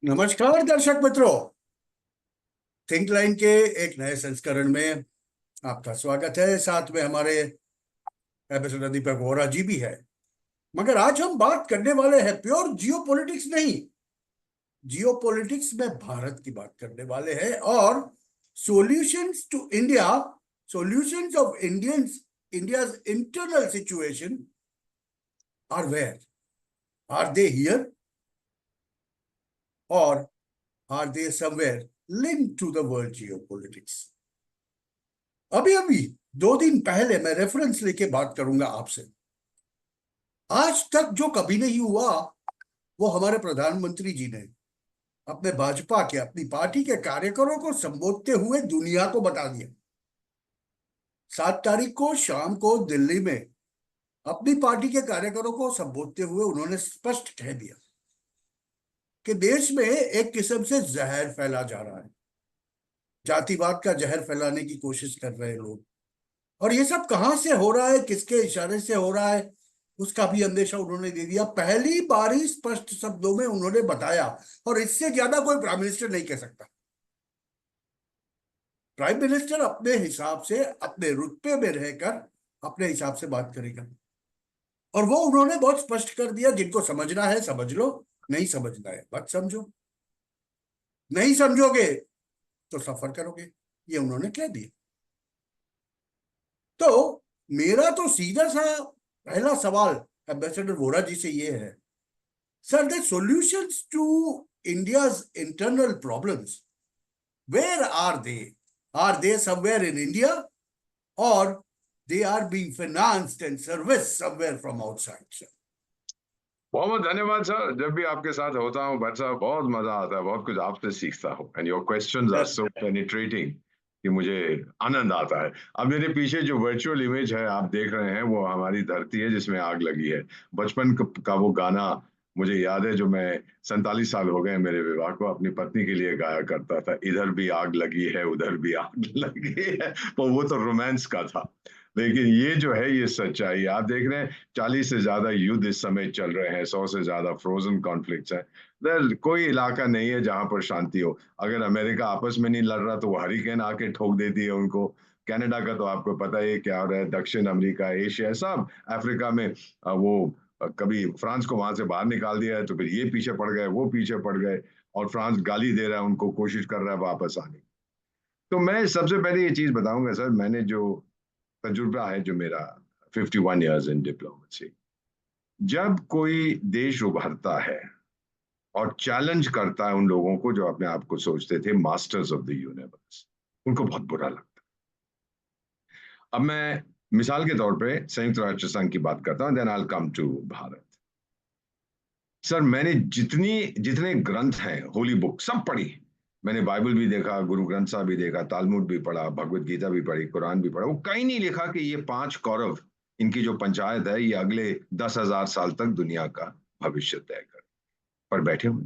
नमस्कार दर्शक मित्रों। थिंक लाइन के एक नए संस्करण में आपका स्वागत है। साथ में हमारे एम्बेसडर दीपक वोरा जी भी है। मगर आज हम बात करने वाले हैं प्योर जियोपॉलिटिक्स नहीं, जियोपॉलिटिक्स में भारत की बात करने वाले हैं। और solutions to India, solutions of India's internal situation are where, are they here और are they somewhere linked to the world geopolitics. अभी अभी 2 दिन पहले मैं रेफरेंस लेके बात करूंगा आपसे। आज तक जो कभी नहीं हुआ वो हमारे प्रधानमंत्री जी ने अपने भाजपा के, अपनी पार्टी के कार्यकरों को संबोधते हुए दुनिया को बता दिया। 7 तारीख को शाम को दिल्ली में अपनी पार्टी के कार्यकरों को संबोधते हुए उन्होंने स्पष्ट कह दिया कि देश में एक किस्म से जहर फैला जा रहा है, जातिवाद का जहर फैलाने की कोशिश कर रहे हैं लोग। और ये सब कहां से हो रहा है, किसके इशारे से हो रहा है, उसका भी अंदेशा उन्होंने दे दिया। पहली बार ही स्पष्ट शब्दों में उन्होंने बताया, और इससे ज्यादा कोई प्राइम मिनिस्टर नहीं कह सकता। प्राइम मिनिस्टर अपने हिसाब से, अपने रुतबे में रहकर अपने हिसाब से बात करेगा। और वो उन्होंने बहुत स्पष्ट कर दिया, जिनको समझना है समझ लो, नहीं समझना है मत समझो, नहीं समझोगे तो सफर करोगे, ये उन्होंने कह दिया। तो मेरा तो सीधा सा पहला सवाल एम्बेसडर वोरा जी से ये है, sir, the solutions to India's internal problems, where are they? Are they somewhere in India और they are being financed and service somewhere from outside? Sir, बहुत बहुत धन्यवाद सर। जब भी आपके साथ होता हूँ भट्ट साहब, बहुत मजा आता है, बहुत कुछ आपसे सीखता हूँ। And your questions are so penetrating कि मुझे आनंद आता है। अब मेरे पीछे जो वर्चुअल इमेज है आप देख रहे हैं, वो हमारी धरती है जिसमें आग लगी है। बचपन का वो गाना मुझे याद है, जो मैं 47 साल हो गए मेरे विवाह को, अपनी पत्नी के लिए गाया करता था। इधर भी आग लगी है, उधर भी आग लगी है। तो वो तो रोमांस का था, लेकिन ये जो है ये सच्चाई। आप देख रहे हैं 40 से ज्यादा युद्ध इस समय चल रहे हैं, 100 से ज्यादा फ्रोजन कॉन्फ्लिक्ट्स हैं। कोई इलाका नहीं है जहां पर शांति हो। अगर अमेरिका आपस में नहीं लड़ रहा तो वो हरिकेन आके ठोक देती है उनको। कनाडा का तो आपको पता ही क्या हो रहा है, दक्षिण अमेरिका, एशिया, सब अफ्रीका में कभी फ्रांस को वहां से बाहर निकाल दिया है, तो फिर ये पीछे पड़ गए, वो पीछे पड़ गए, और फ्रांस गाली दे रहा है उनको, कोशिश कर रहा है वापस आने की। तो मैं सबसे पहले ये चीज बताऊंगा सर, मैंने जो तजुर्बा है जो मेरा, 51 ईयर्स इन डिप्लोमेसी। जब कोई देश उभरता है और चैलेंज करता है उन लोगों को जो अपने आप को सोचते थे मास्टर्स ऑफ द यूनिवर्स, उनको बहुत बुरा लगता है। अब मैं मिसाल के तौर पे संयुक्त राष्ट्र संघ की बात करता हूं, then I will come to Bharat. Sir, मैंने जितनी जितने ग्रंथ हैं, होली बुक सब पढ़ी। मैंने बाइबल भी देखा, गुरु ग्रंथ साहब भी देखा, तालमुड भी पढ़ा, भगवत गीता भी पढ़ी, कुरान भी पढ़ा। वो कहीं नहीं लिखा कि ये 5 कौरव, इनकी जो पंचायत है, ये अगले 10,000 साल तक दुनिया का भविष्य तय कर पर बैठे हुए।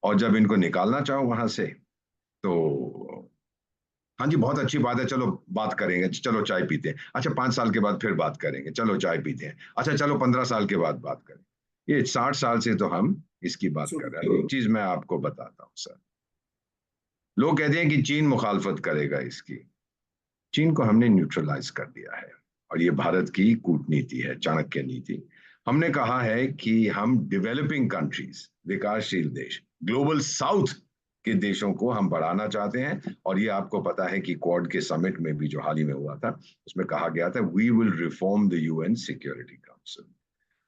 और जब इनको निकालना चाहो वहां से, तो हाँ जी बहुत अच्छी बात है, चलो बात करेंगे, चलो चाय पीते हैं। अच्छा 5 साल के बाद फिर बात करेंगे, चलो चाय पीते हैं। अच्छा चलो 15 साल के बाद बात करें। ये 60 साल से तो हम इसकी बात कर रहे हैं। एक चीज मैं आपको बताता हूँ सर, लोग कहते हैं कि चीन मुखालफत करेगा इसकी। चीन को हमने न्यूट्रलाइज कर दिया है, और ये भारत की कूटनीति है, चाणक्य नीति। हमने कहा है कि हम डेवलपिंग कंट्रीज, विकासशील देश, ग्लोबल साउथ के देशों को हम बढ़ाना चाहते हैं। और ये आपको पता है कि क्वाड के समिट में भी जो हाल ही में हुआ था, उसमें कहा गया था we will reform the UN security council.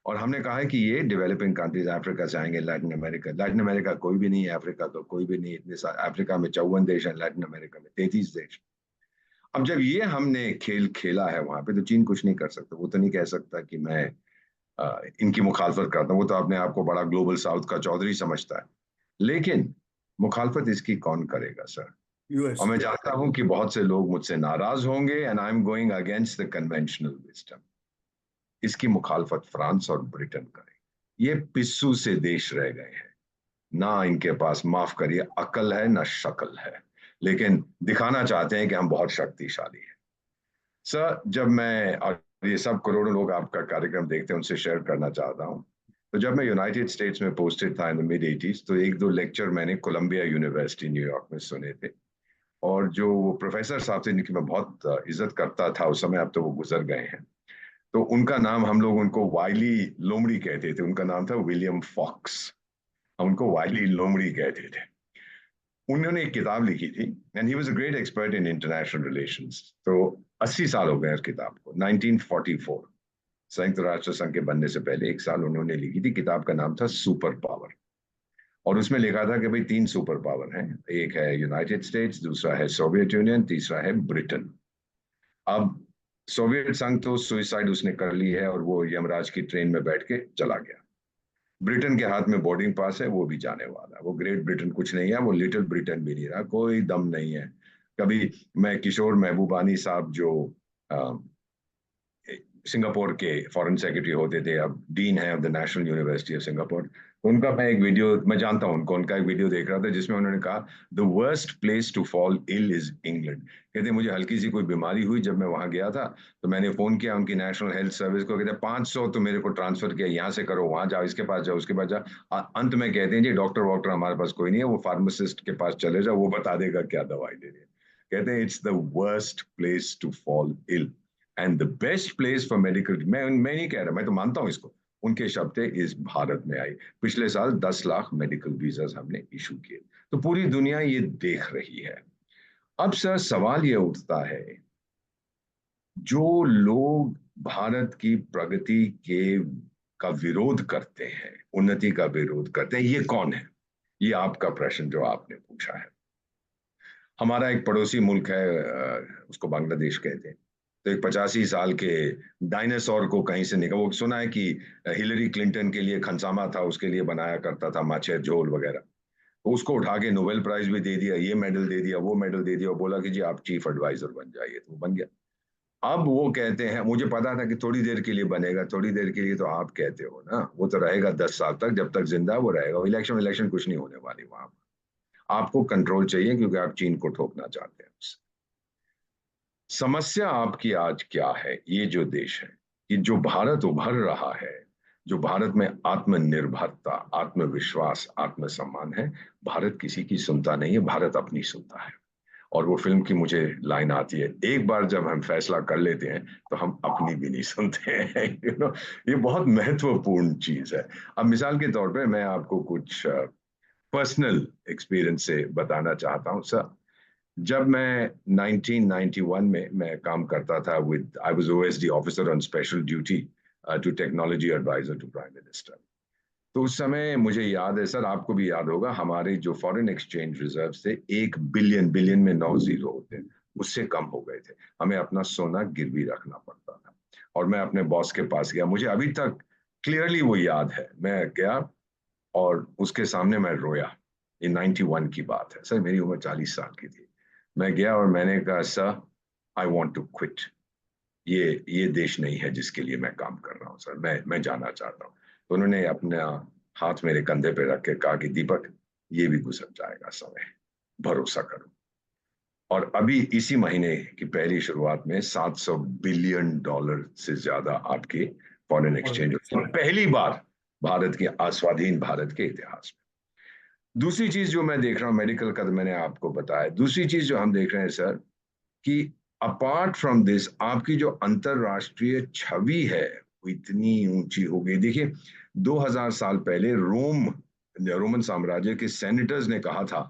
और हमने कहा है कि ये डेवलपिंग कंट्रीज, अफ्रीका से आएंगे, लैटिन अमेरिका, लैटिन अमेरिका कोई भी नहीं है, अफ्रीका तो कोई भी नहीं, इतने सारे, अफ्रीका में 54 देश है, लैटिन अमेरिका में 33 देश। अब जब ये हमने खेल खेला है वहां पे, तो चीन कुछ नहीं कर सकता। वो तो नहीं कह सकता कि मैं इनकी मुखालफत करता हूँ। वो तो अपने आप को बड़ा ग्लोबल साउथ का चौधरी समझता है। लेकिन मुखालफत इसकी कौन करेगा सर? यूएस। और मैं जानता हूं कि बहुत से लोग मुझसे नाराज होंगे, and I am going against the conventional wisdom. इसकी मुखालफत फ्रांस और ब्रिटेन करे। ये पिस्सू से देश रह गए हैं, ना इनके पास, माफ करिए, अकल है ना शकल है, लेकिन दिखाना चाहते हैं कि हम बहुत शक्तिशाली हैं। सर, जब मैं, और ये सब करोड़ों लोग आपका कार्यक्रम देखते हैं, उनसे शेयर करना चाहता हूं, तो जब मैं यूनाइटेड स्टेट्स में पोस्टेड था इन द मिड 80s, तो एक दो लेक्चर मैंने कोलंबिया यूनिवर्सिटी न्यूयॉर्क में सुने थे। और जो वो प्रोफेसर साहब थे जिनकी मैं बहुत इज्जत करता था उस समय, अब तो वो गुजर गए हैं, तो उनका नाम, हम लोग उनको वाइली लोमड़ी कहते थे, उनका नाम था विलियम फॉक्स, हम उनको वाइली लोमड़ी कहते थे। उन्होंने एक किताब लिखी थी, and he was a great expert in international relations. तो 80 साल हो गए उस किताब को, 1944, संयुक्त राष्ट्र संघ के बनने से पहले एक साल उन्होंने लिखी थी। किताब का नाम था सुपर पावर, और उसमें लिखा था कि भाई 3 सुपर पावर हैं, एक है यूनाइटेड स्टेट्स, दूसरा है सोवियत यूनियन, तीसरा है ब्रिटेन। अब सोवियत संघ तो सुइसाइड उसने कर ली है और वो यमराज की ट्रेन में बैठ के चला गया। ब्रिटेन के हाथ में बोर्डिंग पास है, वो भी जाने वाला है। वो ग्रेट ब्रिटेन कुछ नहीं है, वो लिटिल ब्रिटेन भी नहीं रहा, कोई दम नहीं है। कभी मैं किशोर महबूबानी साहब जो सिंगापुर के फॉरेन सेक्रेटरी होते थे, अब डीन है of the national university of Singapore, उनका मैं एक वीडियो, मैं जानता हूं उनको, उनका एक वीडियो देख रहा था जिसमें उन्होंने कहा the worst place to fall ill is England. कहते मुझे हल्की सी कोई बीमारी हुई, जब मैं वहां गया था तो मैंने फोन किया उनकी नेशनल हेल्थ सर्विस को, कहते 500 तो मेरे को ट्रांसफर किया, यहाँ से करो, वहां जाओ, इसके पास जाओ, उसके पास जाओ। अंत में कहते हैं जी डॉक्टर वॉक्टर हमारे पास कोई नहीं है, वो फार्मासिस्ट के पास चले जाओ, वो बता देगा क्या दवाई देनी है। कहते हैं it's the worst place to fall ill and the best place for medical. मैं नहीं कह रहा, मैं तो मानता हूं इसको, उनके शब्द थे, इस भारत में आई। पिछले साल 10 लाख मेडिकल वीजास हमने इशू किए, तो पूरी दुनिया ये देख रही है। अब सर सवाल ये उठता है, जो लोग भारत की प्रगति के का विरोध करते हैं, उन्नति का विरोध करते हैं, ये कौन है? ये आपका प्रश्न जो आपने पूछा है। हमारा एक पड़ोसी मुल्क है, उसको बांग्लादेश कहते हैं। तो एक 85 साल के डायनासोर को कहीं से निकल, वो सुना है कि हिलरी क्लिंटन के लिए खनसामा था, उसके लिए बनाया करता था माछेर झोल वगैरह, तो उसको उठा के नोबेल प्राइज भी दे दिया, ये मेडल दे दिया, वो मेडल दे दिया, और बोला कि जी आप चीफ एडवाइजर बन जाइए, तो वो बन गया। अब वो कहते हैं, मुझे पता था कि थोड़ी देर के लिए बनेगा, थोड़ी देर के लिए तो आप कहते हो ना, वो तो रहेगा 10 साल तक, जब तक जिंदा वो रहेगा। इलेक्शन इलेक्शन कुछ नहीं होने वाली वहां। आपको कंट्रोल चाहिए क्योंकि आप चीन को ठोकना चाहते हैं उससे। समस्या आपकी आज क्या है? ये जो देश है, कि जो भारत उभर रहा है, जो भारत में आत्मनिर्भरता, आत्मविश्वास, आत्मसम्मान है, भारत किसी की सुनता नहीं है, भारत अपनी सुनता है। और वो फिल्म की मुझे लाइन आती है, एक बार जब हम फैसला कर लेते हैं तो हम अपनी भी नहीं सुनते हैं। ये बहुत महत्वपूर्ण चीज है। अब मिसाल के तौर पे मैं आपको कुछ पर्सनल एक्सपीरियंस से बताना चाहता हूँ सर। जब मैं 1991 में मैं काम करता था with, I was OSD officer on special duty to technology advisor to prime minister. तो उस समय मुझे याद है सर, आपको भी याद होगा, हमारे जो फॉरेन एक्सचेंज रिजर्व थे 1 बिलियन, बिलियन में 9 जीरो होते हैं, उससे कम हो गए थे। हमें अपना सोना गिरवी रखना पड़ता था। और मैं अपने बॉस के पास गया, मुझे अभी तक क्लियरली वो याद है, मैं गया और उसके सामने मैं रोया। ये 91 की बात है सर, मेरी उम्र 40 साल की थी। मैं गया और मैंने कहा sir, I want to quit, ये देश नहीं है जिसके लिए मैं काम कर रहा हूँ सर, मैं जाना चाहता हूँ। तो उन्होंने अपना हाथ मेरे कंधे पे रख के कहा कि दीपक, ये भी गुजर जाएगा समय, भरोसा करो। और अभी इसी महीने की पहली शुरुआत में $700 बिलियन से ज्यादा आपके फॉरेन एक्सचेंज, पहली बार भारत के स्वाधीन भारत के इतिहास में। दूसरी चीज जो मैं देख रहा हूँ, मेडिकल का तो मैंने आपको बताया, दूसरी चीज जो हम देख रहे हैं सर, कि अपार्ट फ्रॉम दिस आपकी जो अंतरराष्ट्रीय छवि है वो इतनी ऊंची हो गई। देखिए 2000 साल पहले रोमन साम्राज्य के सेनेटर्स ने कहा था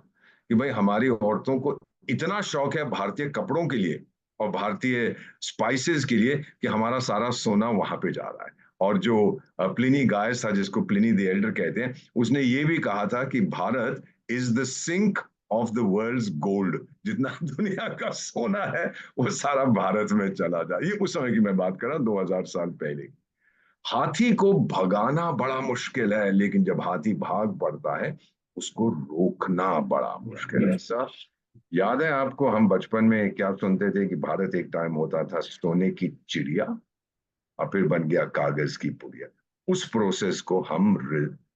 कि भाई हमारी औरतों को इतना शौक है भारतीय कपड़ों के लिए और भारतीय स्पाइसेस के लिए कि हमारा सारा सोना वहां पे जा रहा है। और जो प्लिनी गायस था, जिसको प्लिनी द एल्डर कहते हैं, उसने ये भी कहा था कि Bharat is the sink of the world's gold, जितना दुनिया का सोना है वो सारा भारत में चला जाए। ये उस समय की मैं बात कर रहा हूं, 2000 साल पहले। हाथी को भगाना बड़ा मुश्किल है, लेकिन जब हाथी भाग पड़ता है उसको रोकना बड़ा मुश्किल है सर। याद है आपको, हम बचपन में क्या सुनते थे कि भारत एक टाइम होता था सोने की चिड़िया और फिर बन गया कागज की पुड़िया। उस प्रोसेस को हम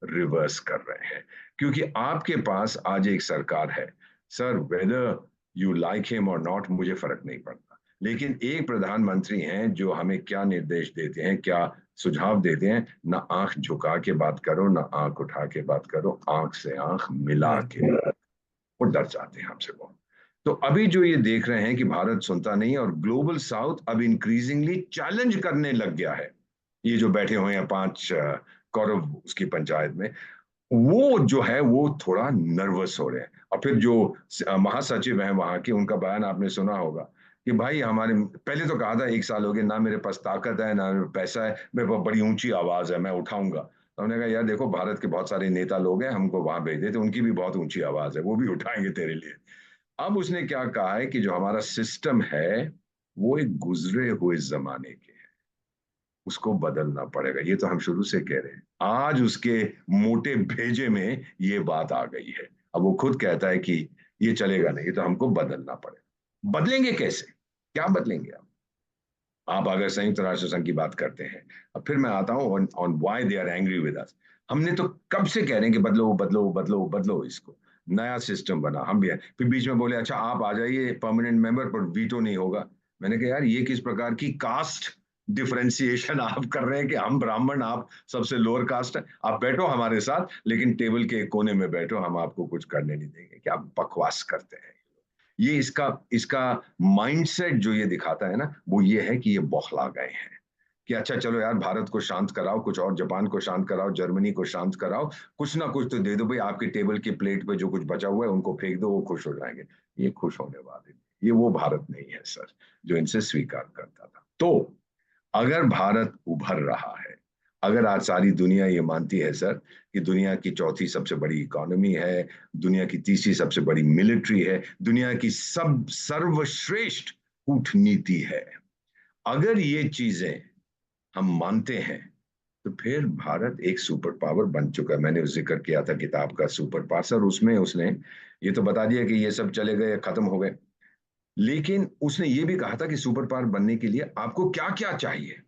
रिवर्स कर रहे हैं, क्योंकि आपके पास आज एक सरकार है sir, whether you like him और नॉट, मुझे फर्क नहीं पड़ता, लेकिन एक प्रधानमंत्री हैं जो हमें क्या निर्देश देते हैं, क्या सुझाव देते हैं, ना आंख झुका के बात करो, ना आंख उठा के बात करो, आंख से आंख मिला के। वो डर जाते हैं हमसे बहुत। तो अभी जो ये देख रहे हैं कि भारत सुनता नहीं है और ग्लोबल साउथ अब इंक्रीजिंगली चैलेंज करने लग गया है, ये जो बैठे हुए हैं 5 कौरव उसकी पंचायत में, वो जो है वो थोड़ा नर्वस हो रहे हैं। और फिर जो महासचिव हैं वहां के, उनका बयान आपने सुना होगा कि भाई हमारे, पहले तो कहा था 1 साल हो गया, ना मेरे पास ताकत है ना पैसा है, मेरे पास बड़ी ऊंची आवाज है, मैं उठाऊंगा। तो हमने कहा यार देखो, भारत के बहुत सारे नेता लोग हैं, हमको वहां भेज देते, उनकी भी बहुत ऊंची आवाज है, वो भी उठाएंगे तेरे लिए। अब उसने क्या कहा है कि जो हमारा सिस्टम है वो एक गुजरे हुए जमाने के है, उसको बदलना पड़ेगा। ये तो हम शुरू से कह रहे हैं, आज उसके मोटे भेजे में ये बात आ गई है। अब वो खुद कहता है कि ये चलेगा नहीं, ये तो हमको बदलना पड़ेगा। बदलेंगे कैसे, क्या बदलेंगे आप अगर संयुक्त राष्ट्र संघ की बात करते हैं? अब फिर मैं आता हूं on why they are angry with us. हमने तो कब से कह रहे हैं कि बदलो बदलो बदलो बदलो इसको, नया सिस्टम बना, हम भी है। फिर बीच में बोले अच्छा आप आ जाइए परमानेंट मेंबर, पर वीटो नहीं होगा। मैंने कहा यार ये किस प्रकार की कास्ट डिफरेंशिएशन आप कर रहे हैं कि हम ब्राह्मण, आप सबसे लोअर कास्ट है, आप बैठो हमारे साथ लेकिन टेबल के कोने में बैठो, हम आपको कुछ करने नहीं देंगे। क्या बकवास करते हैं ये। इसका इसका माइंडसेट जो ये दिखाता है ना, वो ये है कि ये बौखला गए हैं कि अच्छा चलो यार भारत को शांत कराओ कुछ, और जापान को शांत कराओ, जर्मनी को शांत कराओ, कुछ ना कुछ तो दे दो भाई, आपके टेबल की प्लेट पे जो कुछ बचा हुआ है उनको फेंक दो, वो खुश हो जाएंगे। ये खुश होने वाले नहीं। ये वो भारत नहीं है सर जो इनसे स्वीकार करता था। तो अगर भारत उभर रहा है, अगर आज सारी दुनिया ये मानती है सर कि दुनिया की चौथी सबसे बड़ी इकोनॉमी है, दुनिया की तीसरी सबसे बड़ी मिलिट्री है, दुनिया की सब सर्वश्रेष्ठ कूटनीति है, अगर ये चीजें हम मानते हैं, तो फिर भारत एक सुपर पावर बन चुका है। मैंने जिक्र किया था किताब का सुपर पावर सर, उसमें उसने ये तो बता दिया कि ये सब चले गए, खत्म हो गए, लेकिन उसने ये भी कहा था कि सुपर पावर बनने के लिए आपको क्या क्या चाहिए,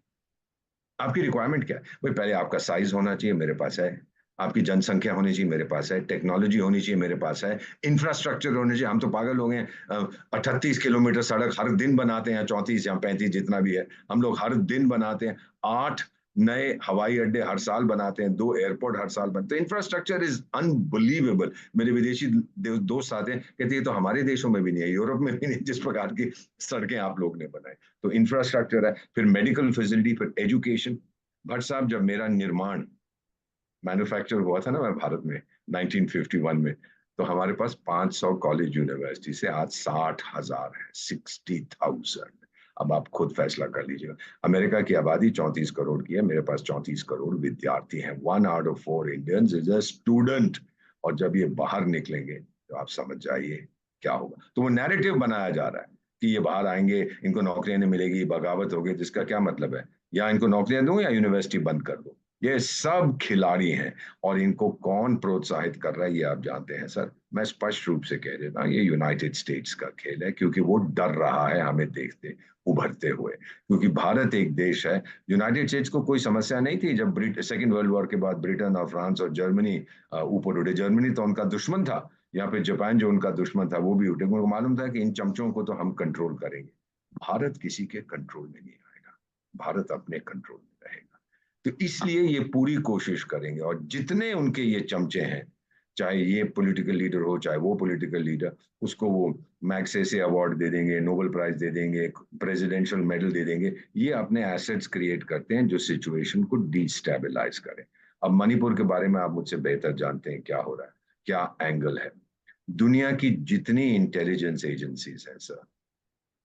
आपकी रिक्वायरमेंट क्या है। भाई पहले आपका साइज होना चाहिए, मेरे पास है। आपकी जनसंख्या होनी चाहिए, मेरे पास है। टेक्नोलॉजी होनी चाहिए, मेरे पास है। इंफ्रास्ट्रक्चर होने चाहिए। हम तो पागल हो गए, 38 किलोमीटर सड़क हर दिन बनाते हैं, 34 या 35 जितना भी है, हम लोग हर दिन बनाते हैं। 8 नए हवाई अड्डे हर साल बनाते हैं, 2 एयरपोर्ट हर साल बनते हैं। Infrastructure is unbelievable. मेरे विदेशी दोस्त आते हैं, कहते हैं तो हमारे देशों में भी नहीं है, यूरोप में भी नहीं, जिस प्रकार की सड़कें आप लोग ने बनाई। तो इंफ्रास्ट्रक्चर है, फिर मेडिकल फैसिलिटी, फिर एजुकेशन। भट्ट साहब जब मेरा निर्माण मैन्युफैक्चर हुआ था ना मैं भारत में 1951 में, तो हमारे पास 500 कॉलेज यूनिवर्सिटी से आज 60,000 है, 60,000। अब आप खुद फैसला कर लीजिएगा। अमेरिका की आबादी 34 करोड़ की है, मेरे पास 34 करोड़ विद्यार्थी हैं। 1 out of 4 Indians is a student. और जब ये बाहर निकलेंगे तो आप समझ जाइए क्या होगा। तो वो नैरेटिव बनाया जा रहा है कि ये बाहर आएंगे, इनको नौकरियां नहीं मिलेगी, बगावत होगी, जिसका क्या मतलब है? या इनको नौकरियां दूं या यूनिवर्सिटी बंद कर दूं। ये सब खिलाड़ी हैं, और इनको कौन प्रोत्साहित कर रहा है ये आप जानते हैं सर। मैं स्पष्ट रूप से कह देता हूं, ये यूनाइटेड स्टेट्स का खेल है, क्योंकि वो डर रहा है हमें देखते उभरते हुए। क्योंकि भारत एक देश है, यूनाइटेड स्टेट्स को कोई समस्या नहीं थी जब सेकेंड वर्ल्ड वॉर के बाद ब्रिटेन और फ्रांस और जर्मनी ऊपर उठे। जर्मनी तो उनका दुश्मन था, या फिर जापान जो उनका दुश्मन था वो भी उठे। उनको मालूम था कि इन चमचों को तो हम कंट्रोल करेंगे। भारत किसी के कंट्रोल में नहीं आएगा, भारत अपने कंट्रोल में रहेगा। तो इसलिए ये पूरी कोशिश करेंगे, और जितने उनके ये चमचे हैं, चाहे ये पॉलिटिकल लीडर हो चाहे वो पॉलिटिकल लीडर, उसको वो मैग्सेसे अवार्ड दे देंगे, नोबेल प्राइज दे देंगे, प्रेसिडेंशियल मेडल दे देंगे। ये अपने एसेट्स क्रिएट करते हैं जो सिचुएशन को डिस्टेबलाइज करें। अब मणिपुर के बारे में आप मुझसे बेहतर जानते हैं क्या हो रहा है, क्या एंगल है। दुनिया की जितनी इंटेलिजेंस एजेंसीज हैं सर,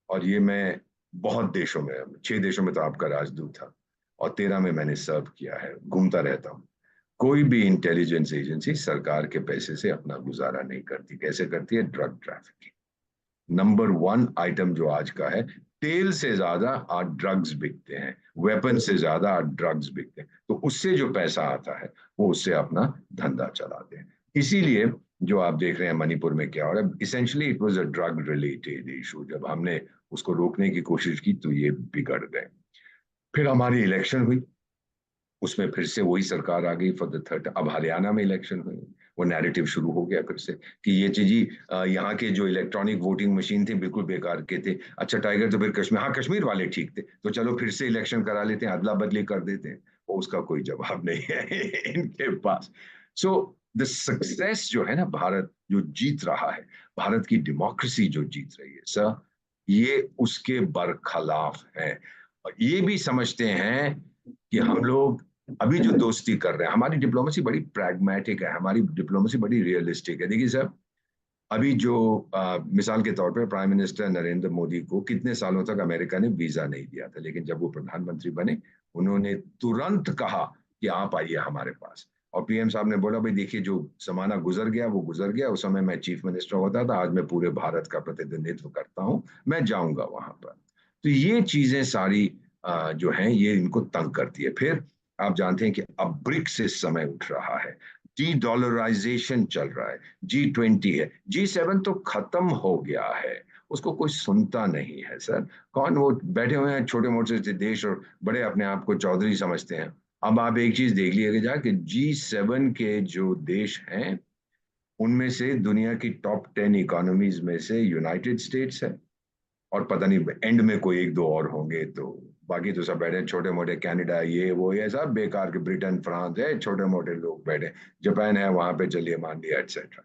और ये मैं बहुत देशों में, 6 देशों में तो आपका राजदूत था, और 13 में मैंने सर्व किया है, घूमता रहता हूँ। कोई भी इंटेलिजेंस एजेंसी सरकार के पैसे से अपना गुजारा नहीं करती। कैसे करती है? Drug trafficking. नंबर 1 आइटम जो आज का है, तेल से ज्यादा आज ड्रग्स बिकते हैं, वेपन से ज्यादा आज ड्रग्स बिकते हैं। तो उससे जो पैसा आता है वो उससे अपना धंधा चलाते हैं। इसीलिए जो आप देख रहे हैं मणिपुर में क्या हो रहा है, essentially it was a drug related issue. जब हमने उसको रोकने की कोशिश की तो ये बिगड़ गए। फिर हमारी इलेक्शन हुई, उसमें फिर से वही सरकार आ गई फॉर द थर्ड। अब हरियाणा में इलेक्शन हुई, वो नैरेटिव शुरू हो गया फिर से कि ये चीज यहाँ के जो इलेक्ट्रॉनिक वोटिंग मशीन थे बिल्कुल बेकार के थे। अच्छा टाइगर, तो फिर कश्मीर, हाँ कश्मीर वाले ठीक थे, तो चलो फिर से इलेक्शन करा लेते हैं, अदला बदली कर देते हैं। उसका कोई जवाब नहीं है इनके पास। सो द सक्सेस जो है ना, भारत जो जीत रहा है, भारत की डेमोक्रेसी जो जीत रही है सर, ये उसके बरखिलाफ है। और ये भी समझते हैं कि हम लोग अभी जो दोस्ती कर रहे हैं, हमारी डिप्लोमेसी बड़ी प्रैग्मेटिक है, हमारी डिप्लोमेसी बड़ी रियलिस्टिक है। देखिए सर, अभी जो मिसाल के तौर पे प्राइम मिनिस्टर नरेंद्र मोदी को कितने सालों तक अमेरिका ने वीजा नहीं दिया था, लेकिन जब वो प्रधानमंत्री बने, उन्होंने तुरंत कहा कि आप आइए हमारे पास। और पीएम साहब ने बोला, भाई देखिए, जो जमाना गुजर गया वो गुजर गया, उस समय मैं चीफ मिनिस्टर होता था, आज मैं पूरे भारत का प्रतिनिधित्व करता हूं, मैं जाऊंगा वहां पर। तो ये चीजें सारी जो हैं, ये इनको तंग करती है। फिर आप जानते हैं कि अब ब्रिक्स इस समय उठ रहा है, डी डॉलराइजेशन चल रहा है, G20 है, G7 तो खत्म हो गया है, उसको कोई सुनता नहीं है सर। कौन वो बैठे हुए हैं छोटे मोटे से देश और बड़े अपने आप को चौधरी समझते हैं। अब आप एक चीज देख लीजिएगा कि G7 के जो देश हैं, उनमें से दुनिया की टॉप 10 इकोनॉमीज में से यूनाइटेड स्टेट्स है, और पता नहीं एंड में कोई एक दो और होंगे, तो बाकी तो सब बैठे छोटे मोटे, कनाडा ये वो ये सब बेकार के, ब्रिटेन फ्रांस है, छोटे मोटे लोग बैठे, जापान है वहां पे, चलिए मान लिया एक्सेट्रा।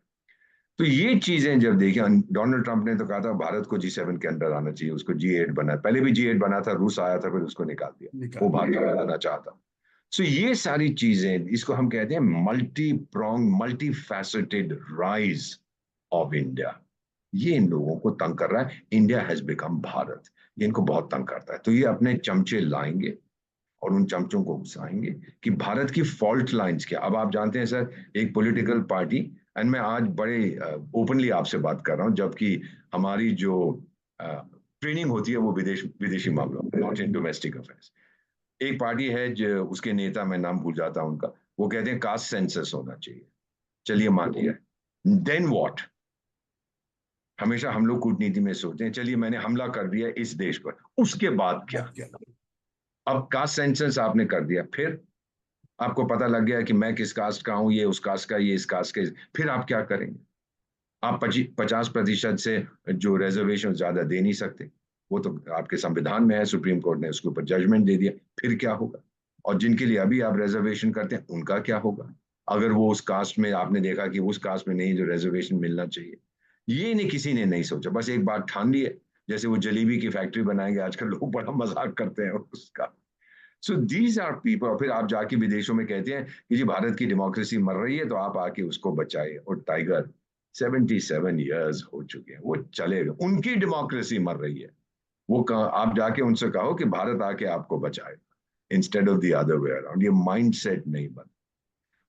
तो ये चीजें जब देखिए, डोनाल्ड ट्रंप ने तो कहा था भारत को G7 के अंदर आना चाहिए, उसको G8 बना, पहले भी G8 बना था, रूस आया था, फिर उसको निकाल दिया, वो निकाल। भारत को लाना चाहता। सो ये सारी चीजें, इसको हम कहते हैं multi prong, multi faceted rise of India. ये इन लोगों को तंग कर रहा है। इंडिया हैज बिकम भारत, ये इनको बहुत तंग करता है। तो ये अपने चमचे लाएंगे और उन चमचों को घुसाएंगे कि भारत की फॉल्ट लाइंस क्या। अब आप जानते हैं सर, एक पॉलिटिकल पार्टी, एंड मैं आज बड़े ओपनली आपसे बात कर रहा हूं, जबकि हमारी जो ट्रेनिंग होती है वो विदेशी मामलों में, नॉट इन डोमेस्टिक अफेयर्स। एक पार्टी है जो, उसके नेता, मैं नाम भूल जाता हूं उनका, वो कहते हैं कास्ट सेंसस होना चाहिए। चलिए मान लिया, देन व्हाट। हमेशा हम लोग कूटनीति में सोचते हैं, चलिए मैंने हमला कर दिया इस देश पर, उसके बाद क्या। बात क्या। अब कास्ट सेंसस आपने कर दिया, फिर आपको पता लग गया कि मैं किस कास्ट का हूं, ये उस कास्ट का, ये इस कास्ट का, फिर आप क्या करेंगे। आप 50% से जो रिजर्वेशन ज्यादा दे नहीं सकते, वो तो आपके संविधान में है, सुप्रीम कोर्ट ने उसके ऊपर जजमेंट दे दिया, फिर क्या होगा। और जिनके लिए अभी आप रिजर्वेशन करते हैं, उनका क्या होगा, अगर वो उस कास्ट में, आपने देखा कि उस कास्ट में नहीं जो रिजर्वेशन मिलना चाहिए। ये नहीं, किसी ने नहीं सोचा, बस एक बात ठान ली है, जैसे वो जलेबी की फैक्ट्री बनाएंगे, आजकल लोग बड़ा मजाक करते हैं उसका। So these are people. फिर आप जाके विदेशों में कहते हैं कि जी भारत की डेमोक्रेसी मर रही है, तो आप आके उसको बचाइए। और टाइगर 77 ईयर्स हो चुके हैं, वो चलेगा, उनकी डेमोक्रेसी मर रही है। वो आप जाके उनसे कहो कि भारत आके आपको बचाएगा, instead of the other way around. ये माइंड सेट नहीं बन।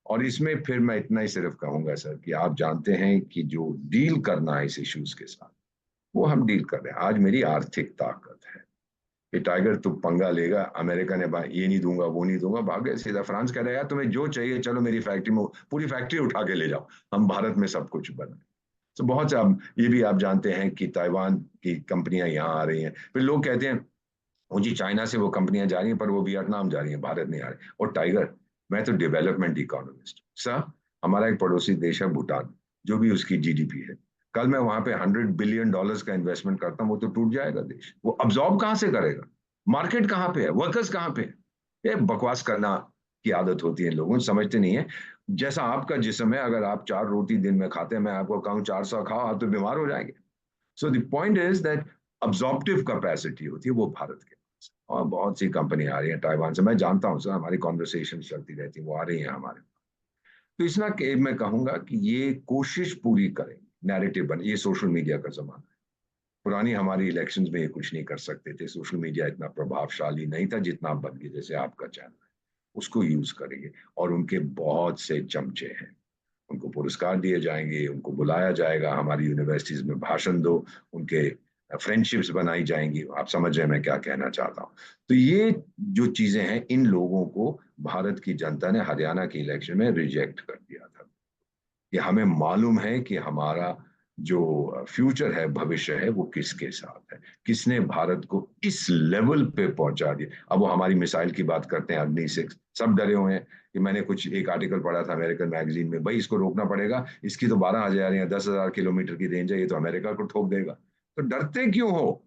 और इसमें फिर मैं इतना ही सिर्फ कहूंगा सर, कि आप जानते हैं कि जो डील करना है इस इश्यूज के साथ, वो हम डील कर रहे हैं। आज मेरी आर्थिक ताकत है कि टाइगर तू पंगा लेगा, अमेरिका ने ये नहीं दूंगा वो नहीं दूंगा, भागे सीधा फ्रांस कह रहेगा तुम्हें जो चाहिए चलो मेरी फैक्ट्री में, पूरी फैक्ट्री उठा के ले जाओ, हम भारत में सब कुछ बनाए। तो बहुत से अब ये भी आप जानते हैं कि ताइवान की कंपनियां यहाँ आ रही हैं। फिर लोग कहते हैं वो जी चाइना से वो कंपनियां जा रही हैं, पर वो वियतनाम जा रही हैं, भारत नहीं आ रही। और टाइगर, मैं तो डेवलपमेंट इकोनॉमिस्ट सर। हमारा एक पड़ोसी देश है भूटान, जो भी उसकी जीडीपी है, कल मैं वहां पे $100 बिलियन का इन्वेस्टमेंट करता हूँ, वो तो टूट जाएगा देश। वो अब्जॉर्ब कहाँ से करेगा, मार्केट कहाँ पे है, वर्कर्स कहाँ पे है। ये बकवास करना की आदत होती है, लोगों समझते नहीं है। जैसा आपका जिस्म है, अगर आप 4 रोटी दिन में खाते हैं, मैं आपको कहूँ 400 खाओ, आप तो बीमार हो जाएंगे। So the point is that absorptive capacity होती है वो भारत के पास। और बहुत सी कंपनी आ रही है ताइवान से, मैं जानता हूँ सर, हमारी कॉन्वर्सेशन चलती रहती है, वो आ रही है हमारे। तो इसमें मैं कहूंगा कि ये कोशिश पूरी करें, नैरेटिव बने। ये सोशल मीडिया का जमाना है, पुरानी हमारी इलेक्शंस में ये कुछ नहीं कर सकते थे, सोशल मीडिया इतना प्रभावशाली नहीं था जितना अब बन गया, जैसे आपका चैनल है, उसको यूज करेंगे। और उनके बहुत से चमचे हैं, उनको पुरस्कार दिए जाएंगे, उनको बुलाया जाएगा, हमारी यूनिवर्सिटीज में भाषण दो, उनके फ्रेंडशिप्स बनाई जाएंगी। आप समझ रहे हैं मैं क्या कहना चाहता हूँ। तो ये जो चीजें हैं, इन लोगों को भारत की जनता ने हरियाणा के इलेक्शन में रिजेक्ट कर दिया था। कि हमें मालूम है कि हमारा जो फ्यूचर है, भविष्य है, वो किसके साथ है, किसने भारत को इस लेवल पे पहुंचा दिया। अब वो हमारी मिसाइल की बात करते हैं, Agni 6, सब डरे हुए हैं। कि मैंने कुछ एक आर्टिकल पढ़ा था अमेरिकन मैगजीन में, भाई इसको रोकना पड़ेगा, इसकी तो 12,000 या 10,000 किलोमीटर की रेंज है, ये तो अमेरिका को ठोक देगा। तो डरते क्यों हो।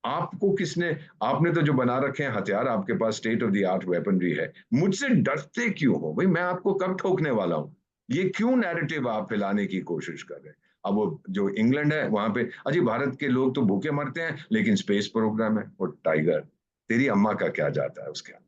आपको किसने, आपने तो जो बना रखे हैं हथियार, आपके पास state of the art weaponry है, मुझसे डरते क्यों हो भाई? मैं आपको कब ठोकने वाला हूं? ये क्यों नैरेटिव आप फैलाने की कोशिश कर रहे हैं? अब वो जो इंग्लैंड है वहां पे, अजी भारत के लोग तो भूखे मरते हैं लेकिन स्पेस प्रोग्राम है। और टाइगर, तेरी अम्मा का क्या जाता है उसके अंदर?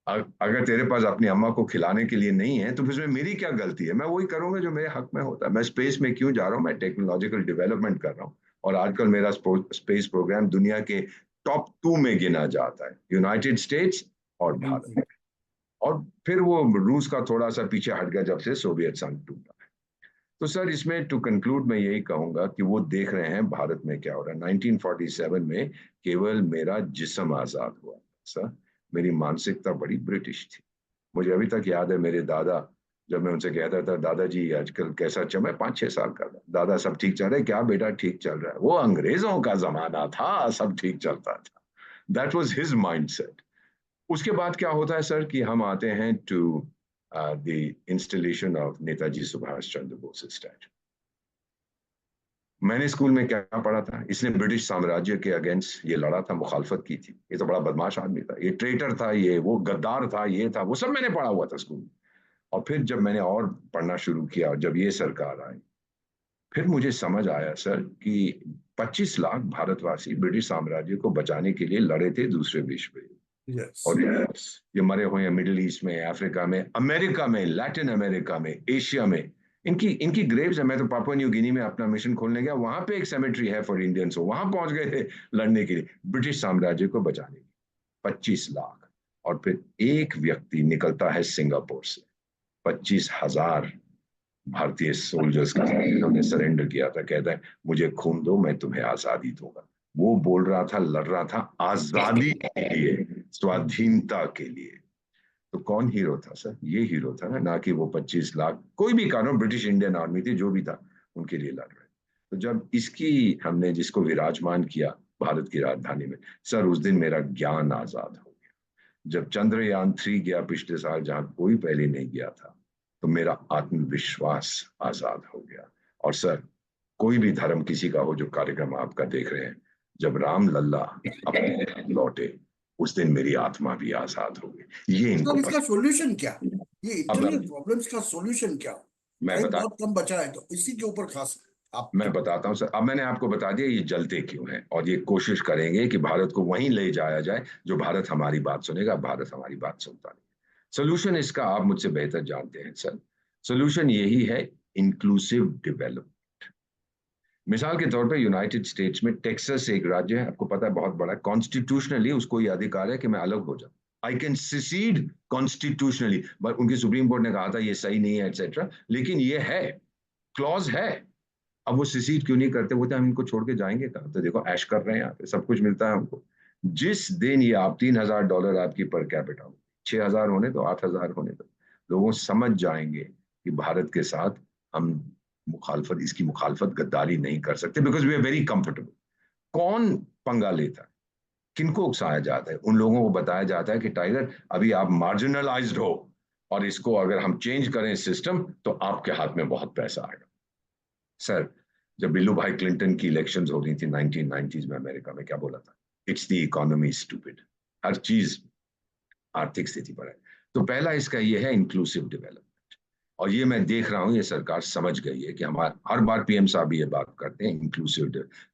अगर तेरे पास अपनी अम्मा को खिलाने के लिए नहीं है तो फिर उसमें मेरी क्या गलती है? मैं वही करूंगा जो मेरे हक में होता है। मैं स्पेस में क्यों जा रहा हूँ? मैं टेक्नोलॉजिकल डेवलपमेंट कर रहा हूँ, और आजकल मेरा स्पेस प्रोग्राम दुनिया के टॉप 2 में गिना जाता है, यूनाइटेड स्टेट्स और भारत। और फिर वो रूस का थोड़ा सा पीछे हट गया जब से सोवियत संघ टूटा। तो सर इसमें टू कंक्लूड मैं यही कहूंगा कि वो देख रहे हैं भारत में क्या हो रहा है। 1947 में केवल मेरा जिस्म आजाद हुआ सर, मेरी मानसिकता बड़ी ब्रिटिश थी। मुझे अभी तक याद है मेरे दादा, जब मैं उनसे कहता था दादाजी आजकल कैसा चल, मैं 5-6 साल का था, दादा सब ठीक चल रहा है क्या बेटा? ठीक चल रहा है। वो अंग्रेजों का जमाना था, सब ठीक चलता था। That was his mindset. उसके बाद क्या होता है सर कि हम आते हैं to the installation of Netaji Subhash Chandra Bose statue. मैंने स्कूल में क्या पढ़ा था? इसने ब्रिटिश साम्राज्य के अगेंस्ट ये लड़ा था, मुखालफत की थी, ये तो बड़ा बदमाश आदमी था, ये ट्रेटर था, ये वो गद्दार था, ये था वो, सब मैंने पढ़ा हुआ था स्कूल में। और फिर जब मैंने और पढ़ना शुरू किया और जब ये सरकार आई, फिर मुझे समझ आया सर कि 25 लाख भारतवासी ब्रिटिश साम्राज्य को बचाने के लिए लड़े थे दूसरे विश्व युद्ध। यस। और ये मरे हुए हैं मिडिल ईस्ट में, अफ्रीका में, अमेरिका में, लैटिन अमेरिका में, एशिया में। इनकी इनकी ग्रेव्स है। मैं तो पापुआ न्यू गिनी में अपना मिशन खोलने गया, वहां पे एक सेमेट्री है फॉर इंडियंस, वहां पहुंच गए थे लड़ने के लिए ब्रिटिश साम्राज्य को बचाने के लिए। 25 लाख। और फिर एक व्यक्ति निकलता है सिंगापुर से, 25,000 भारतीय सोल्जर्स का जिन्होंने सरेंडर किया था, कहता है मुझे खून दो मैं तुम्हें आजादी दूंगा। वो बोल रहा था, लड़ रहा था आजादी के लिए, स्वाधीनता के लिए। तो कौन हीरो था सर? ये हीरो था ना कि वो 25 लाख, कोई भी कानून, ब्रिटिश इंडियन आर्मी थी जो भी था, उनके लिए लड़ रहे। तो जब इसकी हमने जिसको विराजमान किया भारत की राजधानी में, सर उस दिन मेरा ज्ञान आजाद हो गया। जब चंद्रयान 3 गया पिछले साल, जहां कोई पहले नहीं गया था, तो मेरा आत्मविश्वास आजाद हो गया। और सर कोई भी धर्म किसी का हो, जो कार्यक्रम आपका देख रहे हैं, जब राम लल्ला अपने लौटे उस दिन मेरी आत्मा भी आजाद हो गई। ये तो इनको अब इसका पता। सॉल्यूशन क्या? ये अब इंटरनल प्रॉब्लम्स का सॉल्यूशन क्या? मैं टाइम बता बहुत कम बचा है तो इसी के ऊपर खास आप मैं बताता हूं सर। अब मैंने आपको बता दिया ये जलते क्यों हैं, और ये कोशिश करेंगे कि भारत को वहीं ले जाया जाए जो भारत हमारी बात सुनेगा। भारत हमारी बात सुनता नहीं। सोल्यूशन इसका आप मुझसे बेहतर जानते हैं सर। सोल्यूशन यही है, इंक्लूसिव डेवलपमेंट। मिसाल के तौर पे यूनाइटेड स्टेट्स में टेक्सास एक राज्य है, आपको पता है, बहुत बड़ा। कॉन्स्टिट्यूशनली उसको ये अधिकार है कि मैं अलग हो जाऊं, I can secede constitutionally, but उनकी सुप्रीम कोर्ट ने कहा था ये सही नहीं है एटसेट्रा, लेकिन ये है, क्लॉज है। अब वो सिसीड क्यों नहीं करते? बोलते हम इनको छोड़ के जाएंगे कहाँ? तो देखो ऐश कर रहे हैं यहाँ पे, सब कुछ मिलता है हमको। जिस दिन ये आप $3,000 आपकी पर कैपिटा हो, 6,000 होने तो 8,000 होने तो, लोग समझ जाएंगे कि भारत के साथ हम मुखालफत, इसकी मुखालफत, गद्दारी नहीं कर सकते, because we are very comfortable. कौन पंगा लेता है? किनको उकसाया जाता है? उन लोगों को बताया जाता है कि टाइगर अभी आप मार्जिनलाइज्ड हो, और इसको अगर हम चेंज करें सिस्टम तो आपके हाथ में बहुत पैसा आएगा। सर जब बिल्लू भाई क्लिंटन की इलेक्शंस हो रही थी 1990s में अमेरिका में, क्या बोला था? It's the economy stupid. हर चीज आर्थिक स्थिति पर है। तो पहला इसका ये है इंक्लूसिव डेवलपमेंट। और ये मैं देख रहा हूँ ये सरकार समझ गई है कि हमारे हर बार पीएम साहब ये बात करते हैं इंक्लूसिव,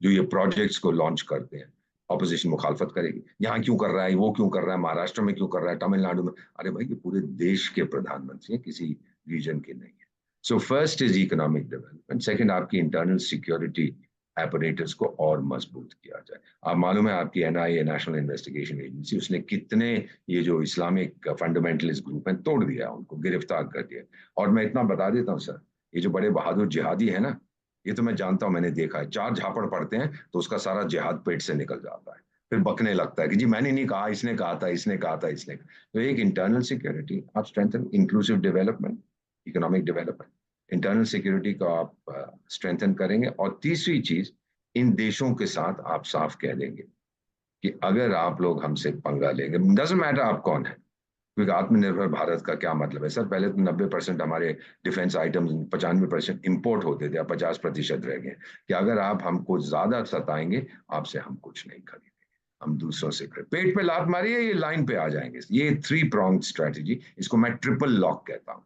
जो ये प्रोजेक्ट्स को लॉन्च करते हैं, ऑपोजिशन मुखालफत करेगी, यहाँ क्यों कर रहा है, वो क्यों कर रहा है, महाराष्ट्र में क्यों कर रहा है, तमिलनाडु में। अरे भाई ये पूरे देश के प्रधानमंत्री हैं, किसी रीजन के नहीं है। So first is economic development, second आपकी इंटरनल सिक्योरिटी एपरेटस को और मजबूत किया जाए। आप मालूम है आपकी एनआईए, नेशनल इन्वेस्टिगेशन एजेंसी, उसने कितने ये जो इस्लामिक फंडामेंटलिस्ट ग्रुप हैं तोड़ दिया, उनको गिरफ्तार कर दिया। और मैं इतना बता देता हूँ सर, ये जो बड़े बहादुर जिहादी है ना, ये तो मैं जानता हूँ, मैंने देखा है, 4 झापड़ पड़ते हैं तो उसका सारा जिहाद पेट से निकल जाता है, फिर बकने लगता है कि जी मैंने नहीं कहा, इसने कहा था, इसने कहा था, इसने। तो एक इंटरनल सिक्योरिटी आप strengthen, inclusive development, economic development, internal security को आप स्ट्रेंथन करेंगे। और तीसरी चीज, इन देशों के साथ आप साफ कह देंगे कि अगर आप लोग हमसे पंगा लेंगे, डजंट मैटर आप कौन है, क्योंकि आत्मनिर्भर भारत का क्या मतलब है सर? पहले तो 90% हमारे डिफेंस आइटम्स 95% इंपोर्ट होते थे, अब 50% रह गए कि अगर आप हमको ज्यादा सताएंगे, आपसे हम कुछ नहीं खरीदेंगे, हम दूसरों से खरीद। पेट पे लात मारिए, ये लाइन पे आ जाएंगे। ये 3 pronged स्ट्रेटेजी, इसको मैं ट्रिपल लॉक कहता हूँ।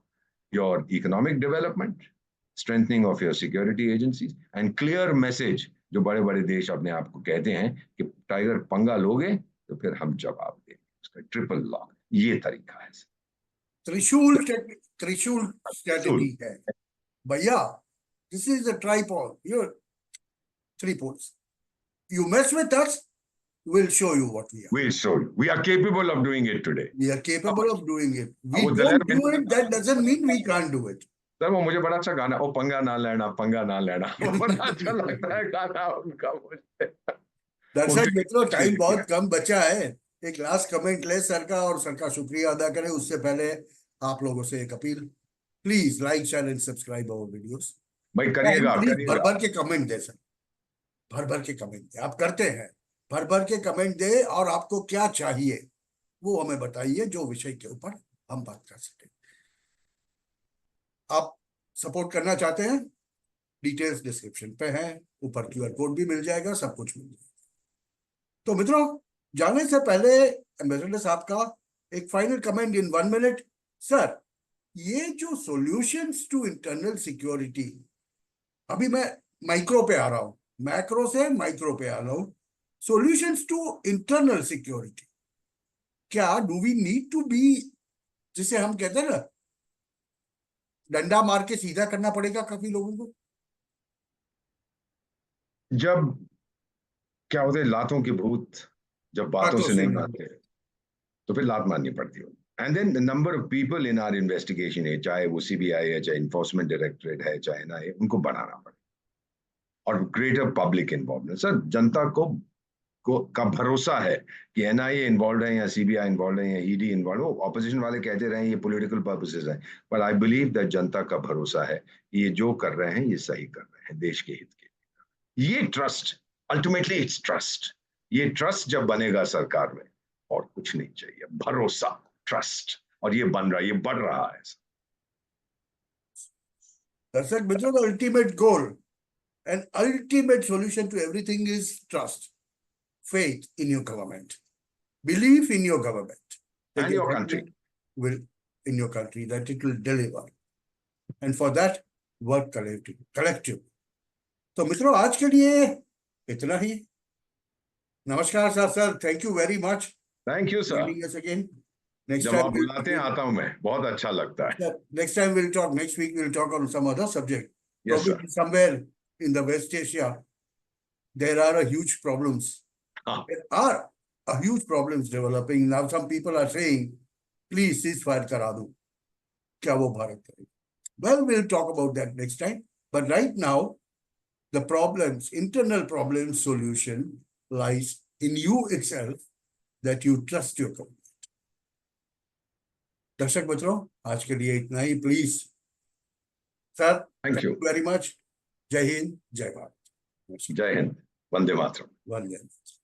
Your economic development, strengthening of your security agencies and clear message, जो बड़े बड़े देश अपने आप को कहते हैं कि टाइगर पंगा लोगे तो फिर हम जवाब देंगे। उसका ट्रिपल लॉक, ये तरीका है। त्रिशूल स्ट्रेटजी है भैया। This is the tripod, your 3 poles. You mess with us, we'll show you what we are. We'll show you. We are capable of doing it today. We are capable of doing it. We वो don't Daler do it, that doesn't mean we can't do it. Sir वो मुझे बड़ा अच्छा गाना, ओ पंगा ना लेना, पंगा ना लेना, वो बड़ा अच्छा लगता है गाना उनका मुझे। दर्शक मित्रों, टाइम बहुत कम बचा है। एक लास्ट कमेंट ले सर का, और सर का शुक्रिया अदा करें। उससे पहले आप लोगों से एक appeal, please like, share and subscribe our videos. भाई करिएगा, प्लीज भर भर के कमेंट दे सर, भर भर के कमेंट दे। आप करते हैं, भर भर के कमेंट दे, और आपको क्या चाहिए वो हमें बताइए, जो विषय के ऊपर हम बात कर सकें। आप सपोर्ट करना चाहते हैं, डिटेल्स डिस्क्रिप्शन पे हैं, ऊपर QR कोड भी मिल जाएगा, सब कुछ मिल जाएगा। तो मित्रों, जाने से पहले एम्बेसडर साहब का एक final comment in 1 minute। Sir, ये जो सॉल्यूशंस टू इंटरनल सिक्योरिटी, अभी मैं माइक्रो पे आ रहा हूं, मैक्रो से माइक्रो पे आ रहा हूं। सॉल्यूशंस टू इंटरनल सिक्योरिटी, क्या do we need to be, जिसे हम कहते हैं ना, डंडा मार के सीधा करना पड़ेगा काफी लोगों को? जब क्या होते लातों के भूत जब बातों से नहीं मानते तो फिर लात मारनी पड़ती है। And then the number of people in our investigation है, चाहे वो CBI है, चाहे इन्फोर्समेंट डायरेक्टरेट है, चाहे ना है, उनको बढ़ाना पड़े और ग्रेटर पब्लिक इन्वॉल्वमेंट। सर जनता को का भरोसा है कि NIA इन्वॉल्व है या CBI इन्वॉल्व है या ED इन्वॉल्व। वो ऑपोजिशन वाले कहते रहे ये पॉलिटिकल पर्पसेस है, पर आई बिलीव दैट जनता का भरोसा है ये जो कर रहे हैं ये सही कर रहे हैं देश के हित के। ये ट्रस्ट, अल्टीमेटली इट्स ट्रस्ट। ये ट्रस्ट जब बनेगा सरकार में, और कुछ नहीं चाहिए, भरोसा, ट्रस्ट, और ये बन रहा है, ये बढ़ रहा है। दर्शक मित्रों, the ultimate goal and ultimate solution to everything is trust, faith in your government, belief in your government and your country will, in your country, that it will deliver, and for that work collective. तो मित्रों, आज के लिए इतना ही। नमस्कार sir, thank you very much. Thank you sir. Again next जब आप बुलाते हैं आता हूं मैं, बहुत अच्छा लगता है। Next time will talk, next week will talk on some other subject. Yes, sir. Somewhere in the West Asia, there are a huge problems. There are a huge problems developing now. Some people are saying, "Please ceasefire करा दो।" क्या वो भारत करेगा? Well, we'll talk about that next time. But right now, the problems, internal problems solution lies in you itself, that you trust your government. दर्शक मित्रों, आज के लिए इतना ही। Please sir, thank you very much. जय हिंद, जय भारत। जय हिंद, वंदे मातरम। वंदे मातरम।